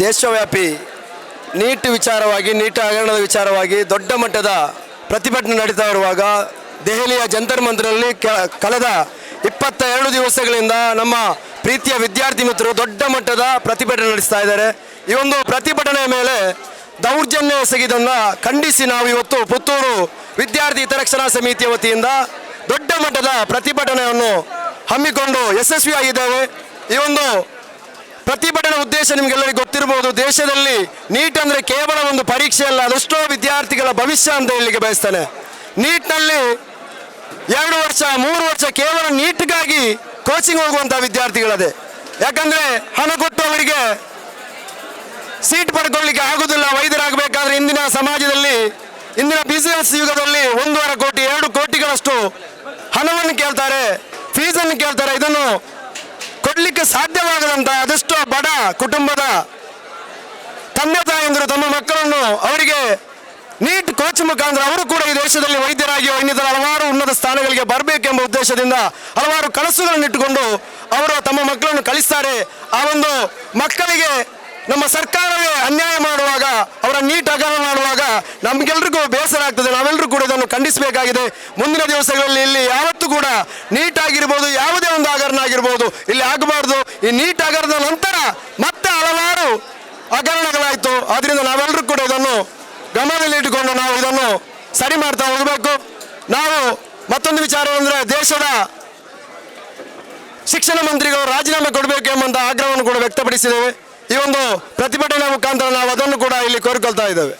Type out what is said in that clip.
ದೇಶವ್ಯಾಪಿ ನೀಟ್ ವಿಚಾರವಾಗಿ, ನೀಟ್ ಹಗರಣದ ವಿಚಾರವಾಗಿ ದೊಡ್ಡ ಮಟ್ಟದ ಪ್ರತಿಭಟನೆ ನಡೀತಾ ಇರುವಾಗ ದೆಹಲಿಯ ಜಂತರ್ ಮಂತರಲ್ಲಿ ಕಳೆದ 22 ದಿವಸಗಳಿಂದ ನಮ್ಮ ಪ್ರೀತಿಯ ವಿದ್ಯಾರ್ಥಿ ಮಿತ್ರರು ದೊಡ್ಡ ಮಟ್ಟದ ಪ್ರತಿಭಟನೆ ನಡೆಸ್ತಾ ಇದ್ದಾರೆ. ಈ ಒಂದು ಪ್ರತಿಭಟನೆಯ ಮೇಲೆ ದೌರ್ಜನ್ಯ ಎಸಗಿದ್ದನ್ನು ಖಂಡಿಸಿ ನಾವು ಇವತ್ತು ಪುತ್ತೂರು ವಿದ್ಯಾರ್ಥಿ ಹಿತರಕ್ಷಣಾ ಸಮಿತಿಯ ವತಿಯಿಂದ ದೊಡ್ಡ ಮಟ್ಟದ ಪ್ರತಿಭಟನೆಯನ್ನು ಹಮ್ಮಿಕೊಂಡು ಯಶಸ್ವಿಯಾಗಿದ್ದೇವೆ. ಈ ಒಂದು ಪ್ರತಿಭಟನೆ ಉದ್ದೇಶ ನಿಮಗೆಲ್ಲರಿಗೂ ಗೊತ್ತಿರಬಹುದು. ದೇಶದಲ್ಲಿ ನೀಟ್ ಅಂದರೆ ಕೇವಲ ಒಂದು ಪರೀಕ್ಷೆ ಅಲ್ಲ, ಅದೆಷ್ಟೋ ವಿದ್ಯಾರ್ಥಿಗಳ ಭವಿಷ್ಯ ಅಂತ ಹೇಳಲಿಕ್ಕೆ ಬಯಸ್ತೇನೆ. ನೀಟ್ನಲ್ಲಿ 2 ವರ್ಷ 3 ವರ್ಷ ಕೇವಲ ನೀಟ್ಗಾಗಿ ಕೋಚಿಂಗ್ ಹೋಗುವಂಥ ವಿದ್ಯಾರ್ಥಿಗಳದೆ. ಯಾಕಂದರೆ ಹಣ ಕೊಟ್ಟು ಅವರಿಗೆ ಸೀಟ್ ಪಡ್ಕೊಳ್ಳಿಕ್ಕೆ ಆಗೋದಿಲ್ಲ. ವೈದ್ಯರಾಗಬೇಕಾದ್ರೆ ಇಂದಿನ ಸಮಾಜದಲ್ಲಿ, ಇಂದಿನ ಬಿಸಿನೆಸ್ ಯುಗದಲ್ಲಿ 1.5 ಕೋಟಿ 2 ಕೋಟಿಗಳಷ್ಟು ಹಣವನ್ನು ಕೇಳ್ತಾರೆ, ಫೀಸನ್ನು ಕೇಳ್ತಾರೆ. ಇದನ್ನು ಕೊಡಲಿಕ್ಕೆ ಸಾಧ್ಯವಾಗದಂಥ ಅದೆಷ್ಟೋ ಬಡ ಕುಟುಂಬದ ತಂದೆ ತಾಯಂದಿರು ತಮ್ಮ ಮಕ್ಕಳನ್ನು ಅವರಿಗೆ ನೀಟ್ ಕೋಚ್ ಮುಖಾಂತರ ಅವರು ಕೂಡ ಈ ದೇಶದಲ್ಲಿ ವೈದ್ಯರಾಗಿ ಇನ್ನಿತರ ಹಲವಾರು ಉನ್ನತ ಸ್ಥಾನಗಳಿಗೆ ಬರಬೇಕೆಂಬ ಉದ್ದೇಶದಿಂದ ಹಲವಾರು ಕನಸುಗಳನ್ನು ಇಟ್ಟುಕೊಂಡು ಅವರು ತಮ್ಮ ಮಕ್ಕಳನ್ನು ಕಳಿಸ್ತಾರೆ. ಆ ಒಂದು ಮಕ್ಕಳಿಗೆ ನಮ್ಮ ಸರ್ಕಾರವೇ ಅನ್ಯಾಯ ಮಾಡುವಾಗ, ಅವರ ನೀಟ್ ಹಗರಣ ಮಾಡುವಾಗ ನಮಗೆಲ್ರಿಗೂ ಬೇಸರ ಆಗ್ತದೆ. ನಾವೆಲ್ಲರೂ ಕೂಡ ಇದನ್ನು ಖಂಡಿಸಬೇಕಾಗಿದೆ. ಮುಂದಿನ ದಿವಸಗಳಲ್ಲಿ ಇಲ್ಲಿ ಯಾವತ್ತೂ ಕೂಡ ನೀಟ್ ಆಗಿರ್ಬೋದು, ಯಾವುದೇ ಒಂದು ಹಗರಣ ಆಗಿರ್ಬೋದು ಇಲ್ಲಿ ಆಗಬಾರ್ದು. ಈ ನೀಟ್ ಹಗರಣದ ನಂತರ ಮತ್ತೆ ಹಲವಾರು ಹಗರಣಗಳಾಯಿತು. ಆದ್ದರಿಂದ ನಾವೆಲ್ಲರೂ ಕೂಡ ಇದನ್ನು ಗಮನದಲ್ಲಿಟ್ಟುಕೊಂಡು ನಾವು ಇದನ್ನು ಸರಿ ಮಾಡ್ತಾ ಹೋಗಬೇಕು. ನಾವು ಮತ್ತೊಂದು ವಿಚಾರ ಅಂದರೆ ದೇಶದ ಶಿಕ್ಷಣ ಮಂತ್ರಿಗಳು ರಾಜೀನಾಮೆ ಕೊಡಬೇಕು ಎಂಬಂಥ ಆಗ್ರಹವನ್ನು ಕೂಡ ವ್ಯಕ್ತಪಡಿಸಿದ್ದೇವೆ. ಈ ಒಂದು ಪ್ರತಿಭಟನೆ ಮುಖಾಂತರ ನಾವು ಅದನ್ನು ಕೂಡ ಇಲ್ಲಿ ಕೋರಿಕೊಳ್ತಾ ಇದ್ದೇವೆ.